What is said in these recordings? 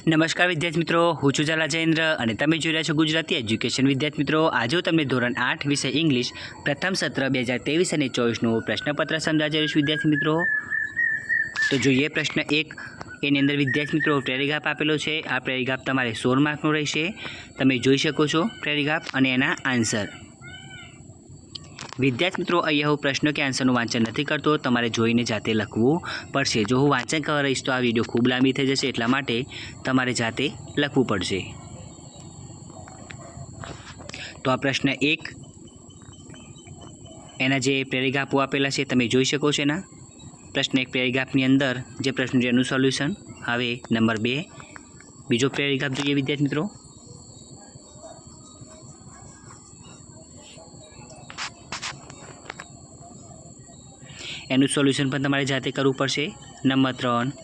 નમસ્કાર વિદ્યાર્થી મિત્રો, હું છું ઝાલા જયેન્દ્ર અને તમે જોઈ રહ્યા છો ગુજરાતી એજ્યુકેશન. વિદ્યાર્થી મિત્રો, આજે હું તમને ધોરણ 8 વિષય ઇંગ્લિશ પ્રથમ સત્ર 2023 અને 24નું પ્રશ્નપત્ર સમજાવી રહીશ. વિદ્યાર્થી મિત્રો, તો જોઈએ પ્રશ્ન 1. એની અંદર વિદ્યાર્થી મિત્રો પેરેગ્રાફ આપેલો છે. આ પેરેગ્રાફ તમારે 16 માર્કનો રહેશે. તમે જોઈ શકો છો પેરેગ્રાફ અને એના આન્સર. વિદ્યાર્થી મિત્રો, અહીંયા હું પ્રશ્નો કે આન્સરનું વાંચન નથી કરતો, તમારે જોઈને જાતે લખવું પડશે. જો હું વાંચન કરવા રહીશ તો આ વિડીયો ખૂબ લાંબી થઈ જશે, એટલા માટે તમારે જાતે લખવું પડશે. તો આ પ્રશ્ન 1, એના જે પેરેગ્રાફો આપેલા છે તમે જોઈ શકો છો. એના પ્રશ્ન 1 પેરેગ્રાફની અંદર જે પ્રશ્ન છે એનું સોલ્યુશન. હવે નંબર 2 બીજો પેરેગ્રાફ જોઈએ વિદ્યાર્થી મિત્રો. એનું સોલ્યુશન પણ તમારે જાતે કરવું પડશે. નંબર 3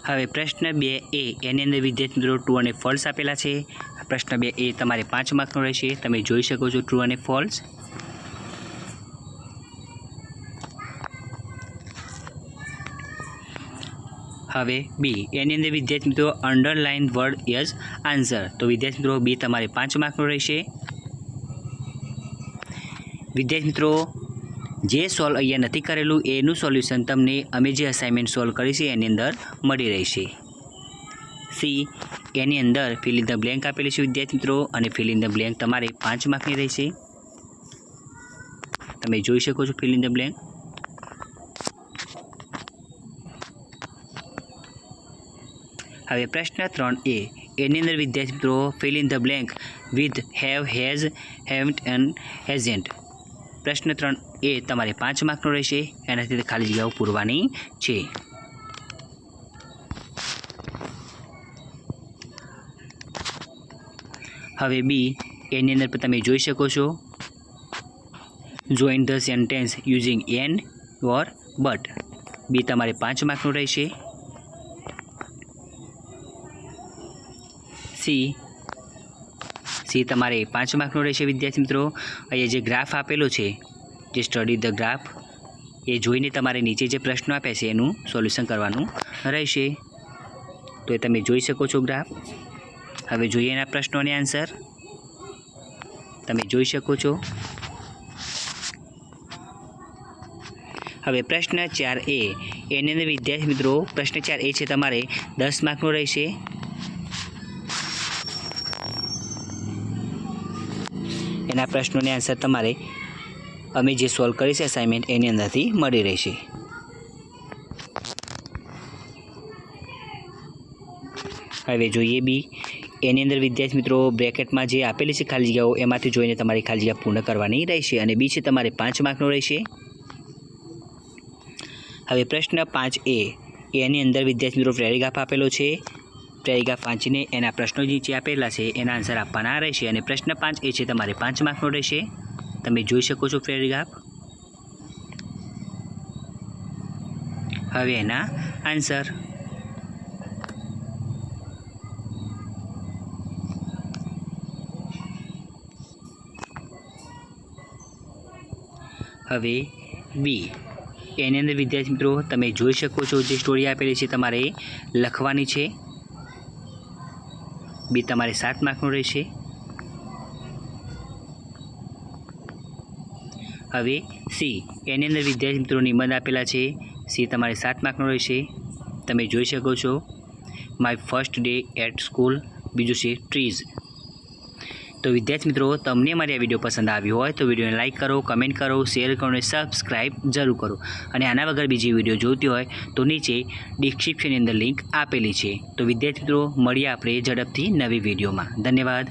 હવે પ્રશ્ન 2A એની અંદર વિદ્યાર્થી મિત્રો ટ્રુ અને ફોલ્સ આપેલા છે. પ્રશ્ન 2A તમારે 5 માર્કનો રહેશે. તમે જોઈ શકો છો ટ્રુ અને ફોલ્સ. હવે બી એની અંદર વિદ્યાર્થી મિત્રો અંડરલાઇન વર્ડ એઝ આન્સર. તો વિદ્યાર્થી મિત્રો બી તમારે 5 માર્કનો રહેશે. વિદ્યાર્થી મિત્રો જે સોલ્વ અહીંયા નથી કરેલું એનું સોલ્યુશન તમને અમે જે અસાઇનમેન્ટ સોલ્વ કરી છે એની અંદર મળી રહેશે. સી એની અંદર ફિલ ઇન ધ બ્લેન્ક આપેલી છે વિદ્યાર્થી મિત્રો, અને ફિલ ઇન ધ બ્લેન્ક તમારે 5 માર્કની રહેશે. તમે જોઈ શકો છો ફિલ ઇન ધ બ્લેન્ક. હવે પ્રશ્ન 3A એની અંદર વિદ્યાર્થી મિત્રો fill in the blank with have, has, haven't and hasn't. પ્રશ્ન 3A તમારે 5 માર્કનો રહેશે. એનાથી ખાલી જગ્યાઓ પૂરવાની છે. હવે બી એની અંદર પણ તમે જોઈ શકો છો join the sentence using and or but. B તમારે 5 માર્કનો રહેશે. સી તમારે 5 માર્કનો રહેશે વિદ્યાર્થી મિત્રો. અહીંયા જે ગ્રાફ આપેલો છે, જે સ્ટડી ધ ગ્રાફ, એ જોઈને તમારે નીચે જે પ્રશ્નો આપ્યા છે એનું સોલ્યુશન કરવાનું રહેશે. તો એ તમે જોઈ શકો છો ગ્રાફ. હવે જોઈએ એના પ્રશ્નોને આન્સર. તમે જોઈ શકો છો. હવે પ્રશ્ન 4A એની અંદર વિદ્યાર્થી મિત્રો પ્રશ્ન 4A છે તમારે 10 માર્કનો રહેશે. એના પ્રશ્નોને આન્સર તમારે અમે જે સોલ્વ કરી છે અસાઇનમેન્ટ એની અંદરથી મળી રહેશે. હવે જોઈએ બી એની અંદર વિદ્યાર્થી મિત્રો બ્રેકેટમાં જે આપેલી છે ખાલી જગ્યાઓ એમાંથી જોઈને તમારી ખાલી જગ્યા પૂર્ણ કરવાની રહેશે. અને બી છે તમારે 5 માર્કનો રહેશે. હવે પ્રશ્ન 5A એની અંદર વિદ્યાર્થી મિત્રો પેરેગ્રાફ આપેલો છે. પેરેગ્રાફ વાંચીને એના પ્રશ્નો જે આપેલા છે એના આન્સર આપવાના રહેશે. અને પ્રશ્ન 5A છે તમારે 5 માર્કનો રહેશે. તમે જોઈ શકો છો પેરેગ્રાફ. હવે એના આન્સર. હવે બી એની અંદર વિદ્યાર્થી મિત્રો તમે જોઈ શકો છો જે સ્ટોરી આપેલી છે તમારે લખવાની છે. બી તમારે 7 માર્કનો રહેશે. હવે સી એની અંદર વિદ્યાર્થી મિત્રો નિબંધ આપેલા છે. સી તમારે 7 માર્કનો રહેશે. તમે જોઈ શકો છો my first day at school. બીજું છે ટ્રીઝ. તો વિદ્યાર્થી મિત્રો તમને મારી આ વિડીયો પસંદ આવ્યો હોય તો વિડીયોને લાઇક કરો, કમેન્ટ કરો, શેર કરો અને સબસ્ક્રાઈબ જરૂર કરો. અને આના વગર બીજી વિડીયો જોઈતી હોય તો નીચે ડિસ્ક્રિપ્શનની અંદર લિંક આપેલી છે. તો વિદ્યાર્થી મિત્રો મળીએ આપણે ઝડપથી નવી વિડીયોમાં. ધન્યવાદ.